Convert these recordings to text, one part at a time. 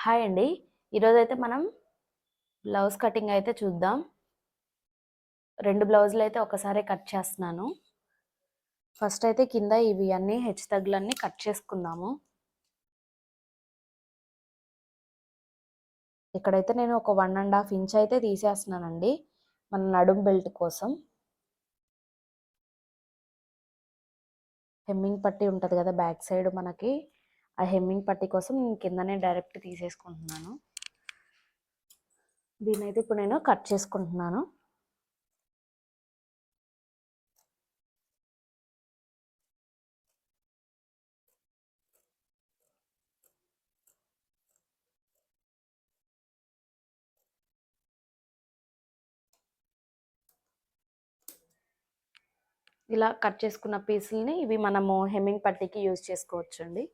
Hi అండి. ఈరోజైతే మనం బ్లౌజ్ కటింగ్ అయితే చూద్దాం. 2 బ్లౌజులైతే ఒకసారే కట్ చేస్తున్నాను. ఫస్ట్ అయితే కింద ఇవి అన్నీ హెచ్చుతగ్గులన్నీ కట్ చేసుకుందాము. ఇక్కడైతే నేను ఒక 1½ ఇంచ్ అయితే తీసేస్తున్నానండి మన నడుం బెల్ట్ కోసం. హెమ్మింగ్ పట్టీ ఉంటుంది కదా బ్యాక్ సైడ్ మనకి, ఆ హెమ్మింగ్ పట్టీ కోసం నేను కిందనే డైరెక్ట్ తీసేసుకుంటున్నాను. దీన్నైతే ఇప్పుడు నేను కట్ చేసుకుంటున్నాను. ఇలా కట్ చేసుకున్న పీసుల్ని ఇవి మనము హెమ్మింగ్ పట్టీకి యూజ్ చేసుకోవచ్చండి.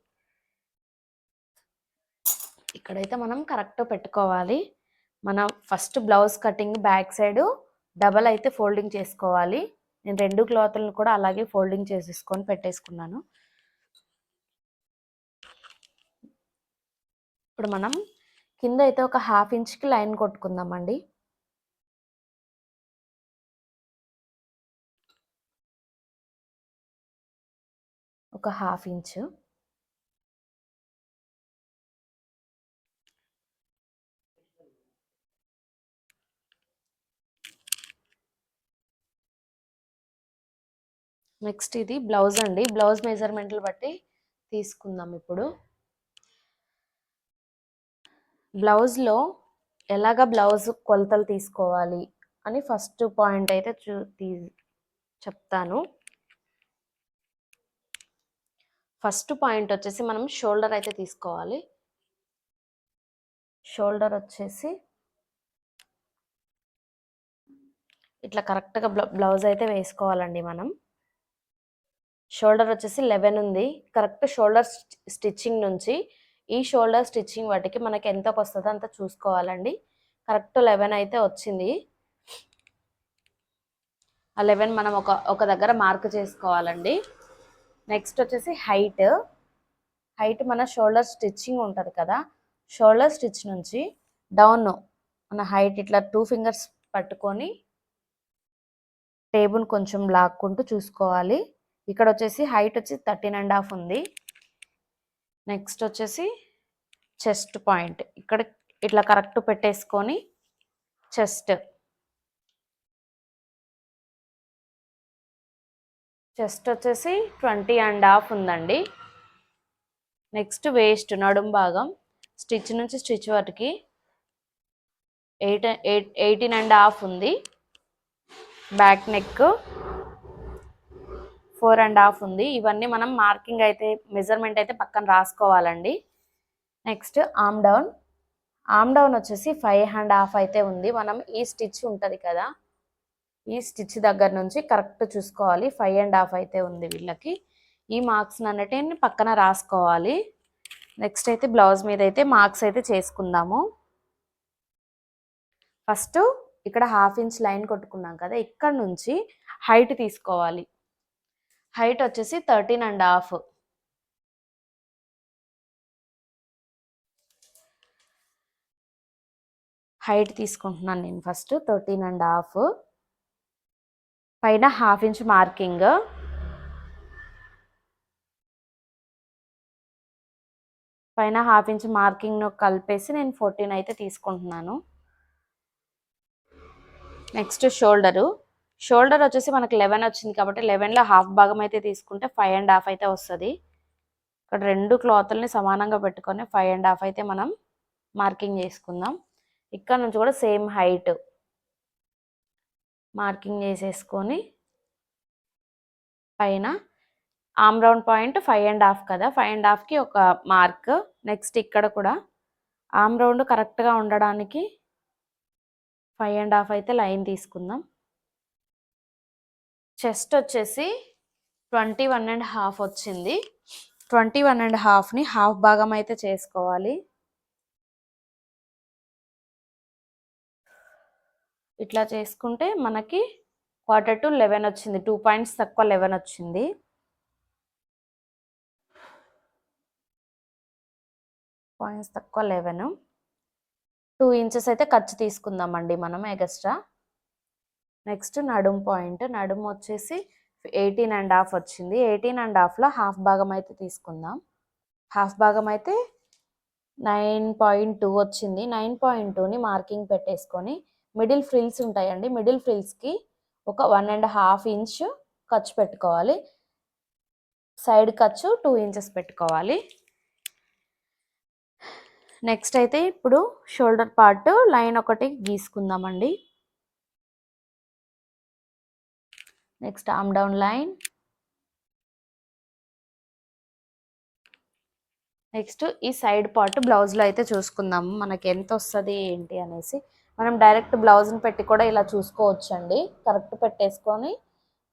ఇక్కడైతే మనం కరెక్ట్ పెట్టుకోవాలి. మనం first blouse cutting back side double అయితే ఫోల్డింగ్ చేసుకోవాలి. నేను 2 క్లాత్లను కూడా అలాగే ఫోల్డింగ్ చేసేసుకొని పెట్టేసుకున్నాను. ఇప్పుడు మనం కింద అయితే ఒక 1/2 ఇంచ్కి లైన్ కొట్టుకుందామండి. ఒక 1/2 ఇంచ్. నెక్స్ట్ ఇది బ్లౌజ్ అండి. బ్లౌజ్ మెజర్మెంట్లు బట్టి తీసుకుందాం. ఇప్పుడు బ్లౌజ్లో ఎలాగ బ్లౌజ్ కొలతలు తీసుకోవాలి అని ఫస్ట్ పాయింట్ అయితే చెప్తాను. ఫస్ట్ పాయింట్ వచ్చేసి మనం షోల్డర్ అయితే తీసుకోవాలి. షోల్డర్ వచ్చేసి ఇట్లా కరెక్ట్గా బ్లౌజ్ అయితే వేసుకోవాలండి. మనం షోల్డర్ వచ్చేసి 11 ఉంది. కరెక్ట్ షోల్డర్ స్టిచ్చింగ్ నుంచి ఈ షోల్డర్ స్టిచ్చింగ్ వాటికి మనకి ఎంతకు వస్తుందో అంత చూసుకోవాలండి. కరెక్ట్ 11 అయితే వచ్చింది. ఆ 11 మనం ఒక దగ్గర మార్క్ చేసుకోవాలండి. నెక్స్ట్ వచ్చేసి హైట్ మన షోల్డర్ స్టిచ్చింగ్ ఉంటుంది కదా, షోల్డర్ స్టిచ్ నుంచి డౌన్ మన హైట్ ఇట్లా 2 ఫింగర్స్ పట్టుకొని టేబుల్ కొంచెం లాక్కుంటూ చూసుకోవాలి. ఇక్కడ వచ్చేసి హైట్ వచ్చి 13½ ఉంది. నెక్స్ట్ వచ్చేసి చెస్ట్ పాయింట్ ఇక్కడ ఇట్లా కరెక్ట్ పెట్టేసుకొని చెస్ట్ వచ్చేసి 20½ ఉందండి. నెక్స్ట్ వేస్ట్ నడుం భాగం స్టిచ్ నుంచి స్టిచ్ వరకు 18½ ఉంది. బ్యాక్ నెక్ 4½ ఉంది. ఇవన్నీ మనం మార్కింగ్ అయితే మెజర్మెంట్ అయితే పక్కన రాసుకోవాలండి. నెక్స్ట్ ఆమ్ డౌన్ వచ్చేసి 5½ అయితే ఉంది. మనం ఈ స్టిచ్ ఉంటుంది కదా, ఈ స్టిచ్ దగ్గర నుంచి కరెక్ట్ చూసుకోవాలి. 5½ అయితే ఉంది వీళ్ళకి. ఈ మార్క్స్ అన్నిటిని పక్కన రాసుకోవాలి. నెక్స్ట్ అయితే బ్లౌజ్ మీద అయితే మార్క్స్ అయితే చేసుకుందాము. ఫస్ట్ ఇక్కడ 1/2 ఇంచ్ లైన్ కొట్టుకున్నాం కదా, ఇక్కడ నుంచి హైట్ తీసుకోవాలి. హైట్ వచ్చేసి 13½ హైట్ తీసుకుంటున్నాను నేను. ఫస్ట్ 13½ పైన 1/2 ఇంచ్ మార్కింగ్, పైన 1/2 ఇంచ్ మార్కింగ్ను కలిపేసి నేను 14 అయితే తీసుకుంటున్నాను. నెక్స్ట్ షోల్డర్ వచ్చేసి మనకు 11 వచ్చింది కాబట్టి 11లో హాఫ్ భాగం అయితే తీసుకుంటే 5½ అయితే వస్తుంది. ఇక్కడ 2 క్లాతుల్ని సమానంగా పెట్టుకొని 5½ అయితే మనం మార్కింగ్ చేసుకుందాం. ఇక్కడ నుంచి కూడా సేమ్ హైట్ మార్కింగ్ చేసేసుకొని పైన ఆమ్ రౌండ్ పాయింట్ 5½ కదా, 5½కి ఒక మార్క్. నెక్స్ట్ ఇక్కడ కూడా ఆమ్ రౌండ్ కరెక్ట్గా ఉండడానికి 5½ అయితే లైన్ తీసుకుందాం. చెస్ట్ వచ్చేసి 21½ వచ్చింది. 21½ని హాఫ్ భాగం అయితే చేసుకోవాలి. ఇట్లా చేసుకుంటే మనకి 1/4 వచ్చింది. 2 పాయింట్స్ తక్కువ 11 వచ్చింది. పాయింట్స్ తక్కువ 11. 2 ఇంచెస్ అయితే ఖర్చు తీసుకుందామండి మనం ఎక్స్ట్రా. నెక్స్ట్ నడుము పాయింట్. నడుము వచ్చేసి 18.5 వచ్చింది. 18.5లో హాఫ్ భాగం అయితే తీసుకుందాం. హాఫ్ భాగం అయితే 9.2 వచ్చింది. 9.2ని మార్కింగ్ పెట్టేసుకొని మిడిల్ ఫ్రిల్స్ ఉంటాయండి. మిడిల్ ఫ్రిల్స్కి ఒక 1.5 ఇంచ్ ఖర్చు పెట్టుకోవాలి. సైడ్ ఖర్చు 2 ఇంచెస్ పెట్టుకోవాలి. నెక్స్ట్ అయితే ఇప్పుడు షోల్డర్ పార్ట్ లైన్ ఒకటి గీసుకుందామండి. Next arm down line. Next ఈ సైడ్ పార్ట్ బ్లౌజ్లో అయితే చూసుకుందాము మనకి ఎంత వస్తుంది ఏంటి అనేసి. మనం డైరెక్ట్ బ్లౌజ్ని పెట్టి కూడా ఇలా చూసుకోవచ్చండి. కరెక్ట్ పెట్టేసుకొని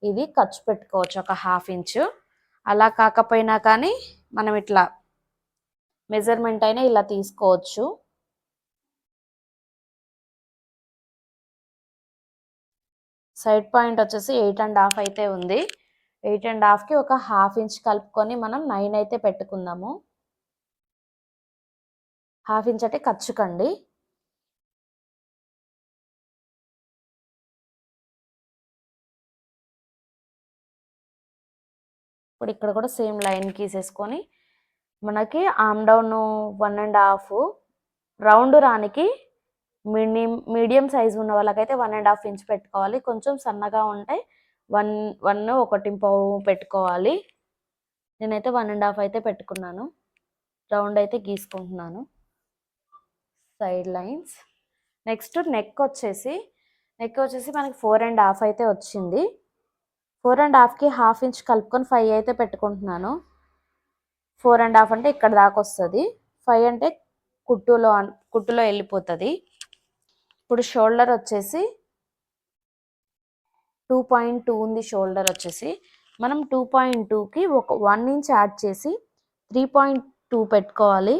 ఇది ఖర్చు పెట్టుకోవచ్చు ఒక 1/2 ఇంచు. అలా కాకపోయినా కానీ మనం ఇట్లా మెజర్మెంట్ అయినా ఇలా తీసుకోవచ్చు. సైడ్ పాయింట్ వచ్చేసి 8.5 అయితే ఉంది. 8.5కి ఒక 1/2 ఇంచ్ కలుపుకొని మనం 9 అయితే పెట్టుకుందాము. 1/2 ఇంచ్ అంటే ఖర్చుకండి. ఇప్పుడు ఇక్కడ కూడా సేమ్ లైన్ గీసేసుకొని మనకి ఆర్మ్ డౌన్ 1.5 రౌండ్ రానికి మీడియం సైజు ఉన్న వాళ్ళకైతే 1.5 ఇంచ్ పెట్టుకోవాలి. కొంచెం సన్నగా ఉంటే 1.5 పెట్టుకోవాలి. నేనైతే 1.5 అయితే పెట్టుకున్నాను. రౌండ్ అయితే గీసుకుంటున్నాను సైడ్ లైన్స్. నెక్స్ట్ నెక్ వచ్చేసి మనకి 4.5 అయితే వచ్చింది. 4.5కి 1/2 ఇంచ్ కలుపుకొని 5 అయితే పెట్టుకుంటున్నాను. 4.5 అంటే ఇక్కడ దాకా వస్తుంది. 5 అంటే కుట్టులో వెళ్ళిపోతుంది. ఇప్పుడు షోల్డర్ వచ్చేసి 2.2 ఉంది. షోల్డర్ వచ్చేసి మనం 2.2కి ఒక 1 ఇంచ్ యాడ్ చేసి 3.2 పెట్టుకోవాలి.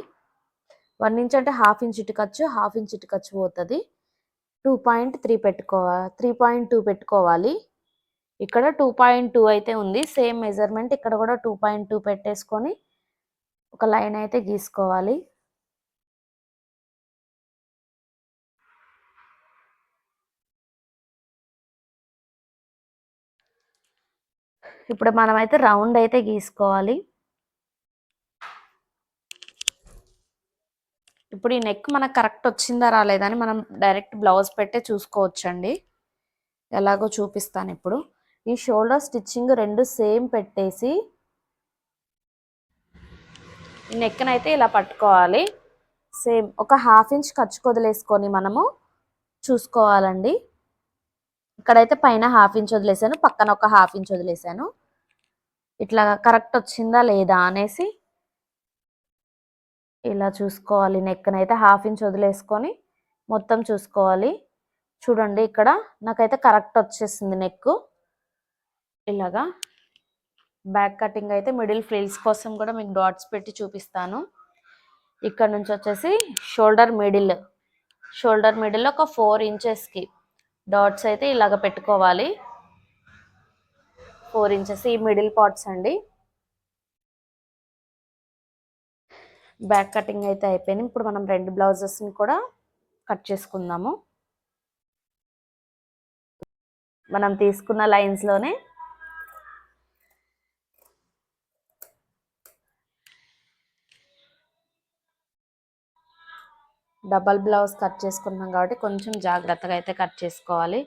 1 ఇంచ్ అంటే 1/2 ఇంచ్ ఇటు ఖర్చు, 1/2 ఇంచ్ ఇటు ఖర్చు పోతుంది. 2.3 3.2 పెట్టుకోవాలి. ఇక్కడ 2.2 అయితే ఉంది. సేమ్ మెజర్మెంట్ ఇక్కడ కూడా 2.2 పెట్టేసుకొని ఒక లైన్ అయితే గీసుకోవాలి. ఇప్పుడు మనమైతే రౌండ్ అయితే గీసుకోవాలి. ఇప్పుడు ఈ నెక్ మనకు కరెక్ట్ వచ్చిందా రాలేదని మనం డైరెక్ట్ బ్లౌజ్ పెట్టే చూసుకోవచ్చండి. ఎలాగో చూపిస్తాను ఇప్పుడు. ఈ షోల్డర్ స్టిచ్చింగ్ రెండు సేమ్ పెట్టేసి ఈ నెక్నైతే ఇలా పట్టుకోవాలి. సేమ్ ఒక 1/2 ఇంచ్ ఖర్చు వదిలేసుకొని మనము చూసుకోవాలండి. ఇక్కడైతే పైన 1/2 ఇంచ్ వదిలేసాను, పక్కన ఒక 1/2 ఇంచ్ వదిలేసాను. ఇట్లా కరెక్ట్ వచ్చిందా లేదా అనేసి ఇలా చూసుకోవాలి. నెక్నైతే 1/2 ఇంచ్ వదిలేసుకొని మొత్తం చూసుకోవాలి. చూడండి ఇక్కడ నాకైతే కరెక్ట్ వచ్చేసింది నెక్. ఇలాగా బ్యాక్ కటింగ్ అయితే మిడిల్ ఫ్రిల్స్ కోసం కూడా మీకు డాట్స్ పెట్టి చూపిస్తాను. ఇక్కడ నుంచి వచ్చేసి షోల్డర్ మిడిల్ ఒక 4 ఇంచెస్కి డాట్స్ అయితే ఇలాగ పెట్టుకోవాలి. 4 ఇంచెస్ ఈ మిడిల్ పార్ట్స్ అండి. బ్యాక్ కటింగ్ అయితే అయిపోయింది. ఇప్పుడు మనం రెండు బ్లౌజెస్ని కూడా కట్ చేసుకుందాము. మనం తీసుకున్న లైన్స్లోనే డబల్ బ్లౌజ్ కట్ చేసుకుంటున్నాం కాబట్టి కొంచెం జాగ్రత్తగా అయితే కట్ చేసుకోవాలి.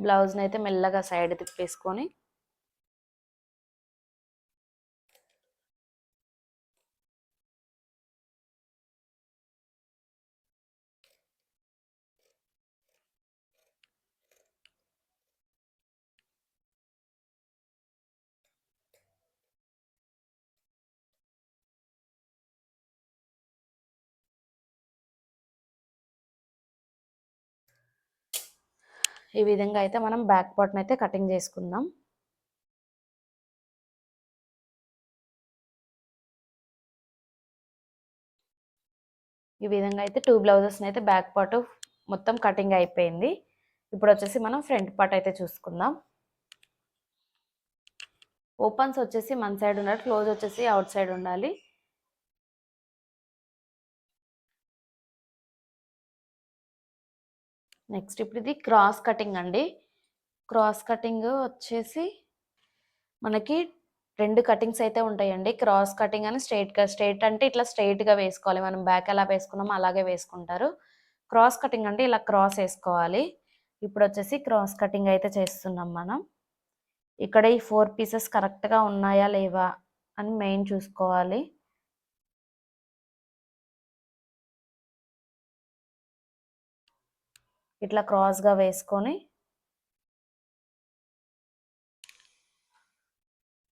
బ్లౌజ్ని అయితే మెల్లగా సైడ్ తిప్పేసుకొని ఈ విధంగా అయితే మనం బ్యాక్ పార్ట్ని అయితే కటింగ్ చేసుకుందాం. ఈ విధంగా అయితే 2 బ్లౌజెస్ని అయితే బ్యాక్ పార్ట్ మొత్తం కటింగ్ అయిపోయింది. ఇప్పుడు వచ్చేసి మనం ఫ్రంట్ పార్ట్ అయితే చూసుకుందాం. ఓపెన్స్ వచ్చేసి మన సైడ్ ఉండాలి, క్లోజ్ వచ్చేసి అవుట్ సైడ్ ఉండాలి. నెక్స్ట్ ఇప్పుడు ఇది క్రాస్ కటింగ్ అండి. క్రాస్ కటింగ్ వచ్చేసి మనకి 2 కటింగ్స్ అయితే ఉంటాయండి. క్రాస్ కటింగ్ అని స్ట్రైట్ అంటే ఇట్లా స్ట్రైట్‌గా వేసుకోవాలి. మనం బ్యాక్ ఎలా వేసుకున్నామో అలాగే వేసుకుంటారు. క్రాస్ కటింగ్ అంటే ఇలా క్రాస్ వేసుకోవాలి. ఇప్పుడు వచ్చేసి క్రాస్ కటింగ్ అయితే చేస్తున్నాం మనం. ఇక్కడ ఈ 4 పీసెస్ కరెక్ట్‌గా ఉన్నాయా లేవా అని మెయిన్ చూసుకోవాలి. ఇట్లా క్రాస్‌గా వేసుకొని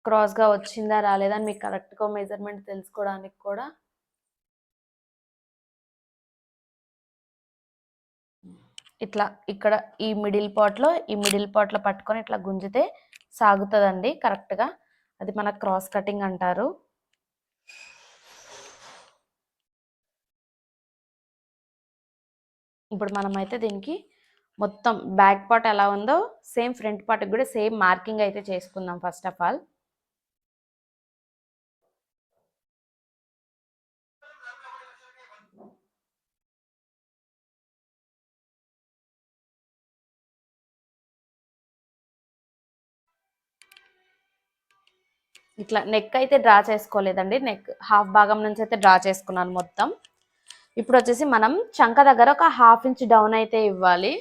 క్రాస్‌గా వచ్చిందా రాలేదా అని మీకు కరెక్ట్‌గా మెజర్‌మెంట్ తెలుసుకోవడానికి కూడా ఇట్లా ఇక్కడ ఈ మిడిల్ పార్ట్‌లో పట్టుకొని ఇట్లా గుంజితే సాగుతదండి కరెక్ట్‌గా. అది మన క్రాస్ కటింగ్ అంటారు. ఇప్పుడు మనమైతే దీనికి మొత్తం బ్యాక్ పార్ట్ ఎలా ఉందో సేమ్ ఫ్రంట్ పార్ట్‌కి కూడా సేమ్ మార్కింగ్ అయితే చేసుకుందాం ఫస్ట్ ఆఫ్ ఆల్. ఇట్లా నెక్ అయితే డ్రా చేసుకోలేదండి. నెక్ హాఫ్ భాగం నుంచి అయితే డ్రా చేసుకున్నాను మొత్తం. ఇప్పుడు వచ్చేసి మనం చంక దగ్గర ఒక 1/2 ఇంచ్ డౌన్ అయితే ఇవ్వాలి.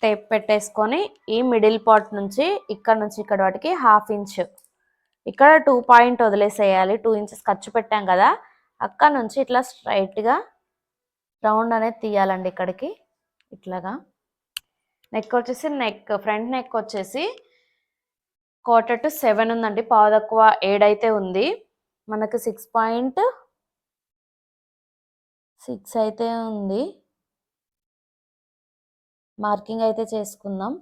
టేప్ పెట్టేసుకొని ఈ మిడిల్ పార్ట్ నుంచి ఇక్కడ వాటికి 1/2 ఇంచ్ ఇక్కడ 2 పాయింట్ వదిలేసేయాలి. 2 ఇంచెస్ ఖర్చు పెట్టాం కదా, అక్కడ నుంచి ఇట్లా స్ట్రైట్‌గా రౌండ్ అనేది తీయాలండి ఇక్కడికి ఇట్లాగా. నెక్ వచ్చేసి ఫ్రంట్ నెక్ వచ్చేసి 6:45 to 7 ఉందండి. పావు తక్కువ 7 అయితే ఉంది. మనకు 6.6 అయితే ఉంది. మార్కింగ్ అయితే చేసుకుందాం.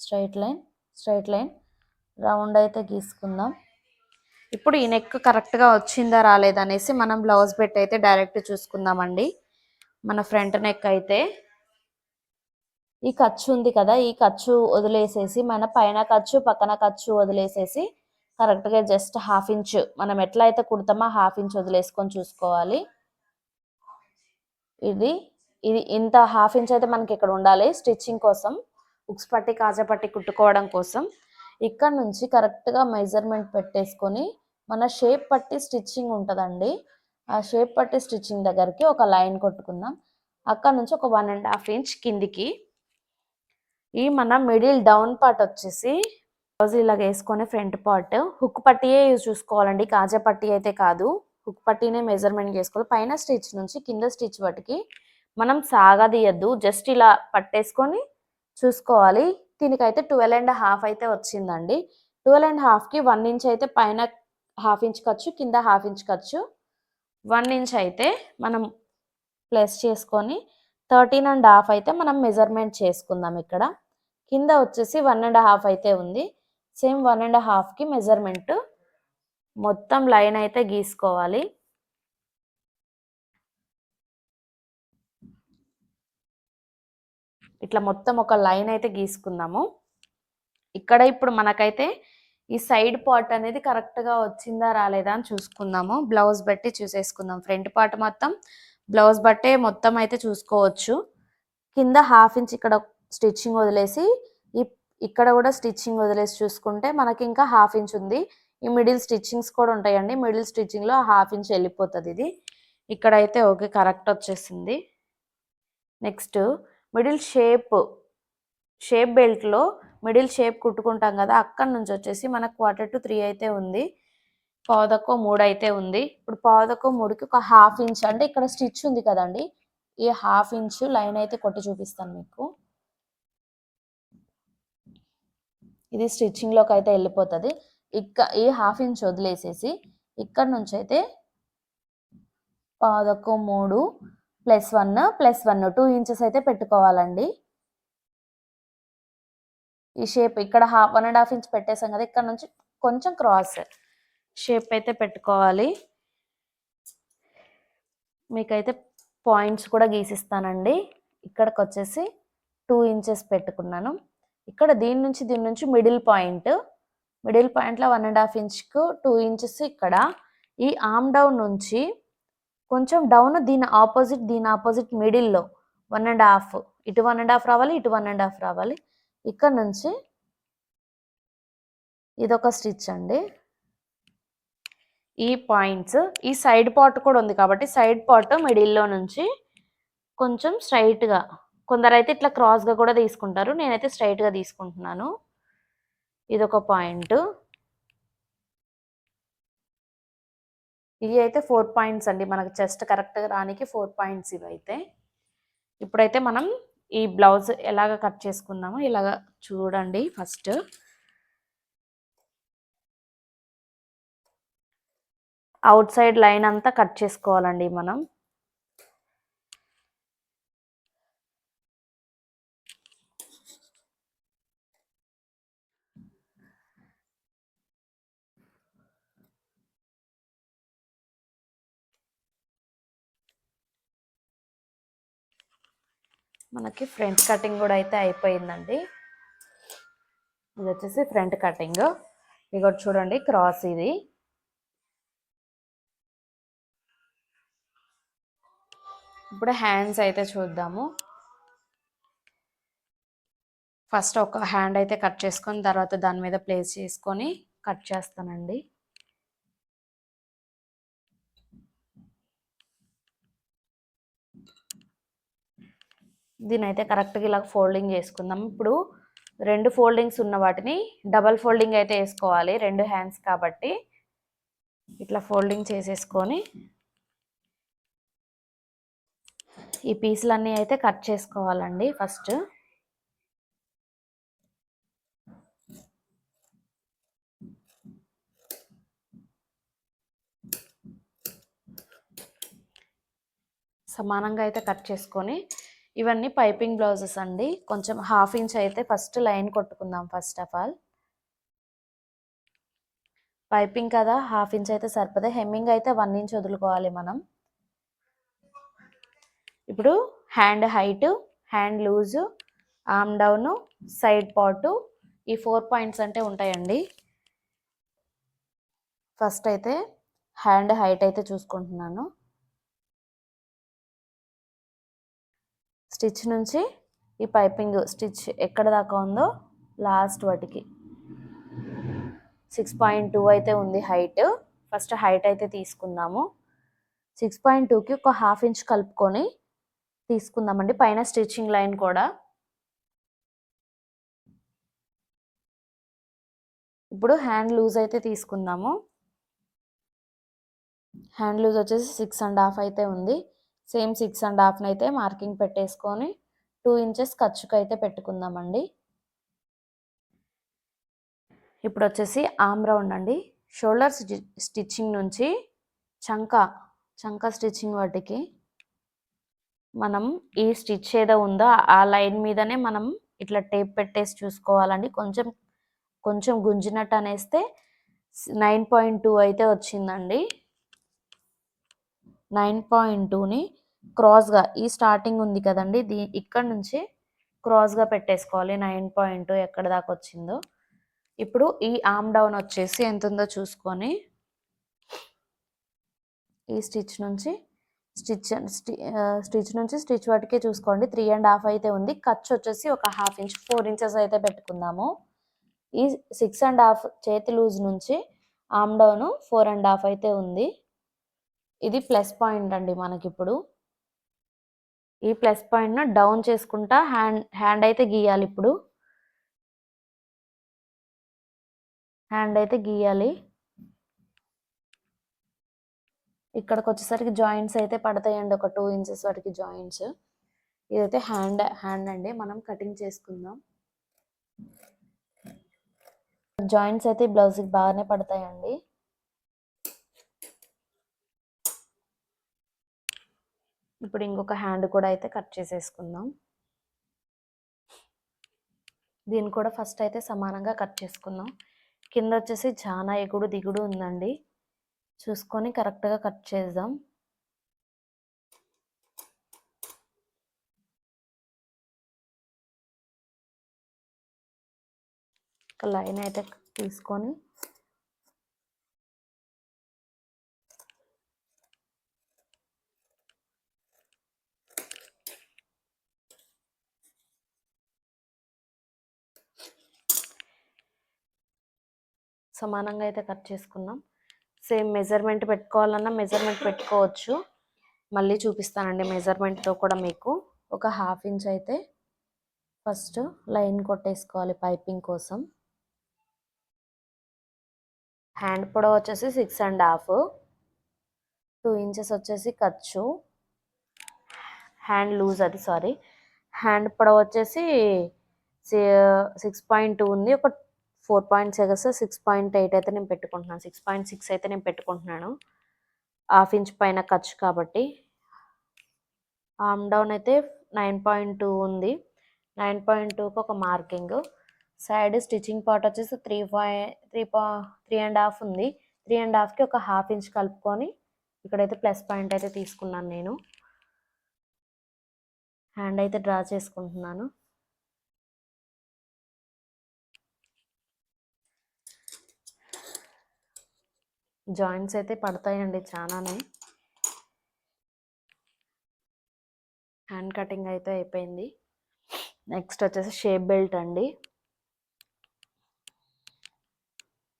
స్ట్రైట్ లైన్ రౌండ్ అయితే గీసుకుందాం. ఇప్పుడు ఈ నెక్ కరెక్ట్గా వచ్చిందా రాలేదా అనేసి మనం బ్లౌజ్ పెట్టి అయితే డైరెక్ట్ చూసుకుందామండి. మన ఫ్రంట్ నెక్ అయితే ఈ ఖర్చు ఉంది కదా, ఈ ఖర్చు వదిలేసేసి మన పైన ఖర్చు పక్కన ఖర్చు వదిలేసేసి కరెక్ట్గా జస్ట్ 1/2 ఇంచ్ మనం ఎట్లా అయితే కుడతామో 1/2 ఇంచ్ వదిలేసుకొని చూసుకోవాలి. ఇది ఇంత 1/2 ఇంచ్ అయితే మనకి ఇక్కడ ఉండాలి స్టిచ్చింగ్ కోసం, ఉక్స్ పట్టి కాజా పట్టి కుట్టుకోవడం కోసం. ఇక్కడ నుంచి కరెక్ట్గా మెజర్మెంట్ పెట్టేసుకొని మన షేప్ పట్టి స్టిచ్చింగ్ ఉంటుందండి, ఆ షేప్ పట్టి స్టిచ్చింగ్ దగ్గరికి ఒక లైన్ కొట్టుకుందాం. అక్కడ నుంచి ఒక 1.5 ఇంచ్ కిందికి ఈ మన మిడిల్ డౌన్ పార్ట్ వచ్చేసి బ్లౌజ్ ఇలాగ వేసుకొని ఫ్రంట్ పార్ట్ హుక్ పట్టియే చూసుకోవాలండి, కాజా పట్టి అయితే కాదు. హుక్ పట్టీనే మెజర్మెంట్ చేసుకోవాలి. పైన స్టిచ్ నుంచి కింద స్టిచ్ వాటికి మనం సాగదీయద్దు, జస్ట్ ఇలా పట్టేసుకొని చూసుకోవాలి. దీనికైతే 12.5 అయితే వచ్చిందండి. 12.5కి 1 ఇంచ్ అయితే పైన 1/2 ఇంచ్ ఖర్చు, కింద 1/2 ఇంచ్ ఖర్చు. 1 ఇంచ్ అయితే మనం ప్లస్ చేసుకొని 13.5 అయితే మనం మెజర్మెంట్ చేసుకుందాం. ఇక్కడ కింద వచ్చేసి 1.5 అయితే ఉంది. సేమ్ 1.5కి మెజర్మెంట్ మొత్తం లైన్ అయితే గీసుకోవాలి. ఇట్లా మొత్తం ఒక లైన్ అయితే గీసుకుందాము. ఇక్కడ ఇప్పుడు మనకైతే ఈ సైడ్ పార్ట్ అనేది కరెక్ట్గా వచ్చిందా రాలేదా అని చూసుకుందాము. బ్లౌజ్ బట్టి చూసేసుకుందాం. ఫ్రంట్ పార్ట్ మొత్తం బ్లౌజ్ బట్టే మొత్తం అయితే చూసుకోవచ్చు. కింద 1/2 ఇంచ్ ఇక్కడ స్టిచ్చింగ్ వదిలేసి ఇక్కడ కూడా స్టిచ్చింగ్ వదిలేసి చూసుకుంటే మనకి ఇంకా 1/2 ఇంచ్ ఉంది. ఈ మిడిల్ స్టిచ్చింగ్స్ కూడా ఉంటాయండి. మిడిల్ స్టిచ్చింగ్లో 1/2 ఇంచ్ వెళ్ళిపోతుంది. ఇది ఇక్కడైతే ఓకే కరెక్ట్ వచ్చేసింది. నెక్స్ట్ మిడిల్ షేప్ బెల్ట్లో మిడిల్ షేప్ కుట్టుకుంటాం కదా, అక్కడ నుంచి వచ్చేసి మనకు 2:45 అయితే ఉంది. పావుతక్కువ 3 అయితే ఉంది. ఇప్పుడు పావుతక్కువ 3కి ఒక 1/2 ఇంచ్ అంటే ఇక్కడ స్టిచ్ ఉంది కదండి, ఈ 1/2 ఇంచ్ లైన్ అయితే కొట్టి చూపిస్తాను మీకు. ఇది స్టిచ్చింగ్లోకి అయితే వెళ్ళిపోతుంది. ఈ 1/2 ఇంచ్ వదిలేసేసి ఇక్కడ నుంచి అయితే పావుతక్కువ 3 +1 2 ఇంచెస్ అయితే పెట్టుకోవాలండి. ఈ షేప్ ఇక్కడ 1.5 ఇంచ్ పెట్టేసాం కదా, ఇక్కడ నుంచి కొంచెం క్రాస్ షేప్ అయితే పెట్టుకోవాలి. మీకైతే పాయింట్స్ కూడా గీసిస్తానండి. ఇక్కడికి వచ్చేసి 2 ఇంచెస్ పెట్టుకున్నాను. ఇక్కడ దీని నుంచి మిడిల్ పాయింట్లో 1.5 ఇంచ్కు 2 ఇంచెస్ ఇక్కడ. ఈ ఆర్మ్ డౌన్ నుంచి కొంచెం డౌన్ దీని ఆపోజిట్ మిడిల్లో 1.5 ఇటు 1.5 రావాలి, ఇటు 1.5 రావాలి. ఇక్కడ నుంచి ఇదొక స్టిచ్ అండి. ఈ పాయింట్స్ ఈ సైడ్ పార్ట్ కూడా ఉంది కాబట్టి సైడ్ పార్ట్ మిడిల్లో నుంచి కొంచెం స్ట్రైట్గా, కొందరైతే ఇట్లా క్రాస్గా కూడా తీసుకుంటారు, నేనైతే స్ట్రైట్గా తీసుకుంటున్నాను. ఇదొక పాయింట్. ఇవి అయితే 4 పాయింట్స్ అండి, మనకు చెస్ట్ కరెక్ట్గా రానికి 4 పాయింట్స్ ఇవి అయితే. ఇప్పుడైతే మనం ఈ బ్లౌజ్ ఎలాగ కట్ చేసుకుందామో ఇలాగ చూడండి. ఫస్ట్ అవుట్ సైడ్ లైన్ అంతా కట్ చేసుకోవాలండి మనం. మనకి ఫ్రంట్ కటింగ్ కూడా అయితే అయిపోయిందండి. ఇది వచ్చేసి ఫ్రంట్ కటింగ్. ఇక చూడండి క్రాస్ ఇది. ఇప్పుడు హ్యాండ్స్ అయితే చూద్దాము. ఫస్ట్ ఒక హ్యాండ్ అయితే కట్ చేసుకొని తర్వాత దాని మీద ప్లేస్ చేసుకొని కట్ చేస్తానండి. దీని అయితే కరెక్ట్గా ఇలా ఫోల్డింగ్ చేసుకుందాం. ఇప్పుడు 2 ఫోల్డింగ్స్ ఉన్న వాటిని డబల్ ఫోల్డింగ్ అయితే వేసుకోవాలి, 2 హ్యాండ్స్ కాబట్టి. ఇట్లా ఫోల్డింగ్ చేసేసుకొని ఈ పీసులన్నీ అయితే కట్ చేసుకోవాలండి ఫస్ట్. సమానంగా అయితే కట్ చేసుకొని, ఇవన్నీ పైపింగ్ బ్లౌజెస్ అండి. కొంచెం 1/2 ఇంచ్ అయితే ఫస్ట్ లైన్ కొట్టుకుందాం. ఫస్ట్ ఆఫ్ ఆల్ పైపింగ్ కదా 1/2 ఇంచ్ అయితే సరిపోతే, హెమ్మింగ్ అయితే 1 ఇంచ్ వదులుకోవాలి మనం. ఇప్పుడు hand height, hand loose, arm down, side part, ఈ 4 పాయింట్స్ అంటే ఉంటాయండి. ఫస్ట్ అయితే హ్యాండ్ హైట్ అయితే చూసుకుంటున్నాను. స్టిచ్ నుంచి ఈ పైపింగ్ స్టిచ్ ఎక్కడ దాకా ఉందో లాస్ట్ వాటికి 6.2 అయితే ఉంది హైట్. ఫస్ట్ హైట్ అయితే తీసుకుందాము. 6.2కి ఒక 1/2 ఇంచ్ కలుపుకొని తీసుకుందామండి, పైన స్టిచ్చింగ్ లైన్ కూడా. ఇప్పుడు హ్యాండ్ లూజ్ అయితే తీసుకుందాము. హ్యాండ్ లూజ్ వచ్చేసి 6.5 అయితే ఉంది. సేమ్ 6.5 అయితే మార్కింగ్ పెట్టేసుకొని 2 ఇంచెస్ ఖర్చుకు అయితే పెట్టుకుందామండి. ఇప్పుడు వచ్చేసి ఆర్మ్ రౌండ్ అండి. షోల్డర్ స్టిచ్చింగ్ నుంచి చంక స్టిచ్చింగ్ వాటికి మనం ఈ స్టిచ్ ఏదో ఉందో ఆ లైన్ మీదనే మనం ఇట్లా టేప్ పెట్టేసి చూసుకోవాలండి. కొంచెం గుంజినట్టు అనేస్తే 9.2 అయితే వచ్చిందండి. 9.2ని క్రాస్గా, ఈ స్టార్టింగ్ ఉంది కదండి, ఇక్కడ నుంచి క్రాస్గా పెట్టేసుకోవాలి. 9.2 ఎక్కడ దాకా వచ్చిందో. ఇప్పుడు ఈ ఆర్మ్ డౌన్ వచ్చేసి ఎంత ఉందో చూసుకొని ఈ స్టిచ్ నుంచి స్టిచ్ వాటికే చూసుకోండి. 3.5 అయితే ఉంది. ఖర్చు వచ్చేసి ఒక 1/2 ఇంచ్ 4 ఇంచెస్ అయితే పెట్టుకుందాము. ఈ 6.5 చేతి లూజ్ నుంచి ఆర్మ్ డౌన్ 4.5 అయితే ఉంది. ఇది ప్లస్ పాయింట్ అండి మనకిప్పుడు. ఈ ప్లస్ పాయింట్ను డౌన్ చేసుకుంటా హ్యాండ్ అయితే గీయాలి. ఇప్పుడు హ్యాండ్ అయితే గీయాలి. ఇక్కడికి వచ్చేసరికి జాయింట్స్ అయితే పడతాయండి, ఒక 2 ఇంచెస్ వరకు జాయింట్స్. ఇదైతే హ్యాండ్ అండి, మనం కటింగ్ చేసుకుందాం. జాయింట్స్ అయితే బ్లౌజ్కి బాగానే పడతాయండి. ఇప్పుడు ఇంకొక హ్యాండ్ కూడా అయితే కట్ చేసేసుకుందాం. దీన్ని కూడా ఫస్ట్ అయితే సమానంగా కట్ చేసుకుందాం. కింద వచ్చేసి చాలా ఎగుడు దిగుడు ఉందండి, చూసుకొని కరెక్ట్గా కట్ చేద్దాం. ఒక లైన్ అయితే తీసుకొని సమానంగా అయితే కట్ చేసుకుందాం. సేమ్ మెజర్మెంట్ పెట్టుకోవాలన్నా మెజర్మెంట్ పెట్టుకోవచ్చు. మళ్ళీ చూపిస్తానండి మెజర్మెంట్తో కూడా మీకు. ఒక 1/2 ఇంచ్ అయితే ఫస్ట్ లైన్ కొట్టేసుకోవాలి పైపింగ్ కోసం. హ్యాండ్ పొడవు వచ్చేసి 6.5, 2 ఇంచెస్ వచ్చేసి ఖర్చు, హ్యాండ్ లూజ్ అది సారీ. హ్యాండ్ పొడవు వచ్చేసి 6.2 ఉంది. ఒక 4.6 6.8 అయితే నేను పెట్టుకుంటున్నాను. 6.6 అయితే నేను పెట్టుకుంటున్నాను. 1/2 ఇంచ్ పైన ఖర్చు కాబట్టి. ఆర్మ్ డౌన్ అయితే 9.2 ఉంది. 9.2కి ఒక మార్కింగ్. సైడ్ స్టిచ్చింగ్ పార్ట్ వచ్చేసి 3.5 ఉంది. 3.5కి ఒక 1/2 ఇంచ్ కలుపుకొని ఇక్కడైతే ప్లస్ పాయింట్ అయితే తీసుకున్నాను నేను. హ్యాండ్ అయితే డ్రా చేసుకుంటున్నాను. జాయింట్స్ అయితే పడతాయండి చాలానే. హ్యాండ్ కటింగ్ అయితే అయిపోయింది. నెక్స్ట్ వచ్చేసి షేప్ బెల్ట్ అండి.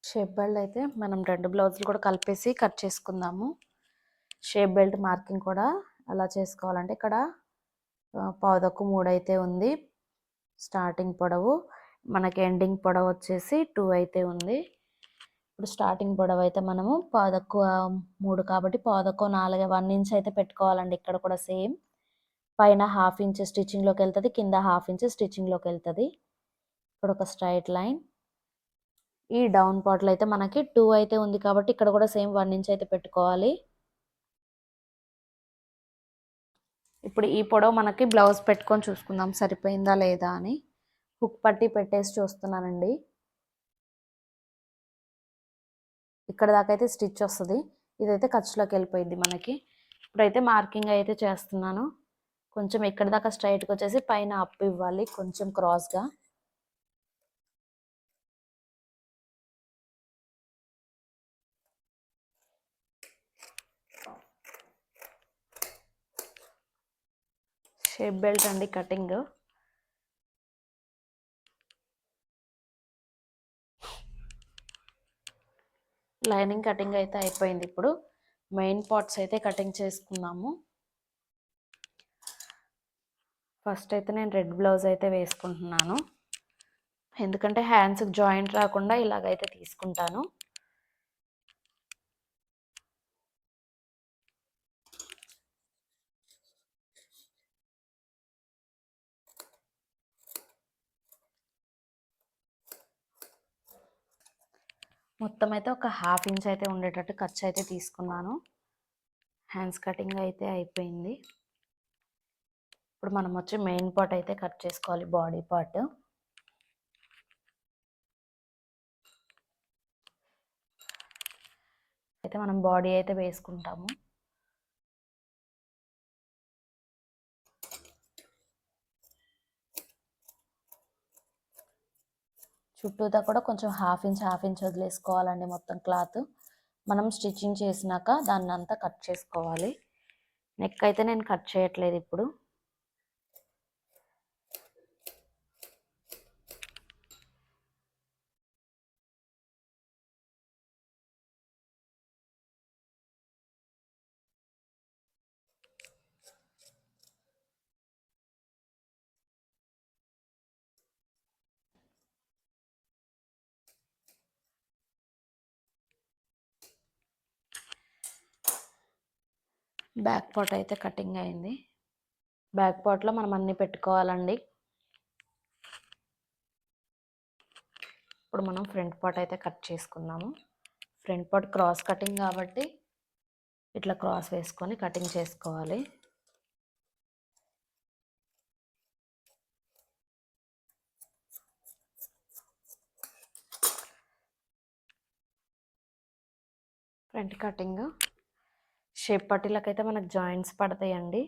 షేప్ బెల్ట్ అయితే మనం 2 బ్లౌజులు కూడా కలిపేసి కట్ చేసుకుందాము. షేప్ బెల్ట్ మార్కింగ్ కూడా అలా చేసుకోవాలంటే ఇక్కడ 3.5 అయితే ఉంది స్టార్టింగ్ పొడవు. మనకి ఎండింగ్ పొడవు వచ్చేసి 2 అయితే ఉంది. ఇప్పుడు స్టార్టింగ్ పొడవు అయితే మనము 3 కాబట్టి 4 1 ఇంచ్ అయితే పెట్టుకోవాలండి. ఇక్కడ కూడా సేమ్ పైన 1/2 ఇంచ్ స్టిచ్చింగ్లోకి వెళ్తుంది, కింద 1/2 ఇంచ్ స్టిచ్చింగ్లోకి వెళ్తుంది. ఇక్కడ ఒక స్ట్రైట్ లైన్. ఈ డౌన్ పార్ట్లో అయితే మనకి 2 అయితే ఉంది కాబట్టి ఇక్కడ కూడా సేమ్ 1 ఇంచ్ అయితే పెట్టుకోవాలి. ఇప్పుడు ఈ పొడవు మనకి బ్లౌజ్ పెట్టుకొని చూసుకుందాం సరిపోయిందా లేదా అని. హుక్ పట్టి పెట్టేసి చూస్తున్నానండి. ఇక్కడ దాకా అయితే స్టిచ్ వస్తుంది. ఇదైతే ఖర్చులోకి వెళ్ళిపోయింది మనకి. ఇప్పుడైతే మార్కింగ్ అయితే చేస్తున్నాను. కొంచెం ఇక్కడ దాకా స్ట్రైట్గా వచ్చేసి పైన అప్ ఇవ్వాలి కొంచెం క్రాస్గా. షేప్ బెల్ట్ అండి కటింగ్. లైనింగ్ కటింగ్ అయితే అయిపోయింది. ఇప్పుడు మెయిన్ పార్ట్స్ అయితే కటింగ్ చేసుకుందాము. ఫస్ట్ అయితే నేను రెడ్ బ్లౌజ్ అయితే వేసుకుంటున్నాను. ఎందుకంటే హ్యాండ్స్కి జాయింట్ రాకుండా ఇలాగైతే తీసుకుంటాను. మొత్తం అయితే ఒక 1/2 ఇంచ్ అయితే ఉండేటట్టు ఖర్చు అయితే తీసుకున్నాను. హ్యాండ్స్ కటింగ్ అయితే అయిపోయింది. ఇప్పుడు మనం వచ్చి మెయిన్ పార్ట్ అయితే కట్ చేసుకోవాలి, బాడీ పార్ట్. అయితే మనం బాడీ అయితే వేసుకుంటాము. చుట్టూతా కూడా కొంచెం 1/2 ఇంచ్ వదిలేసుకోవాలండి మొత్తం క్లాత్. మనం స్టిచ్చింగ్ చేసినాక దాన్ని అంతా కట్ చేసుకోవాలి. నెక్ అయితే నేను కట్ చేయట్లేదు ఇప్పుడు. బ్యాక్ పార్ట్ అయితే కటింగ్ అయింది. బ్యాక్ పార్ట్లో మనం అన్నీ పెట్టుకోవాలండి. ఇప్పుడు మనం ఫ్రంట్ పార్ట్ అయితే కట్ చేసుకుందాము. ఫ్రంట్ పార్ట్ క్రాస్ కటింగ్ కాబట్టి ఇట్లా క్రాస్ వేసుకొని కటింగ్ చేసుకోవాలి. ఫ్రంట్ కటింగ్ షేప్ పట్టీలకైతే మనకు జాయింట్స్ పడతాయండి.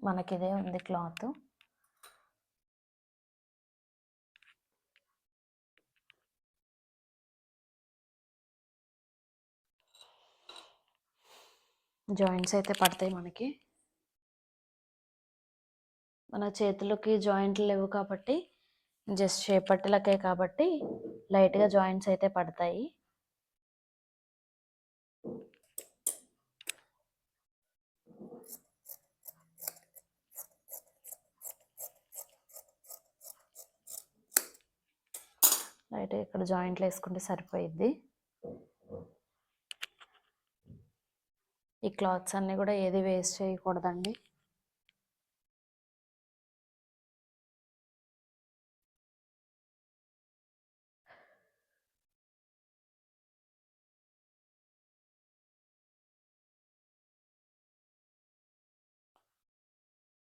మనకి ఇదే ఉంది క్లాత్. జాయింట్స్ అయితే పడతాయి మనకి. మన చేతులకి జాయింట్లు లేవు కాబట్టి జస్ట్ చేపట్టలకే కాబట్టి లైట్గా జాయింట్స్ అయితే పడతాయి. లైట్గా ఇక్కడ జాయింట్లు వేసుకుంటే సరిపోయిద్ది. ఈ క్లాత్స్ అన్నీ కూడా ఏది వేస్ట్ చేయకూడదండి.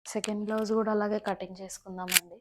సెకండ్ బ్లౌజ్ కూడా అలాగే కటింగ్ చేసుకుందామండి.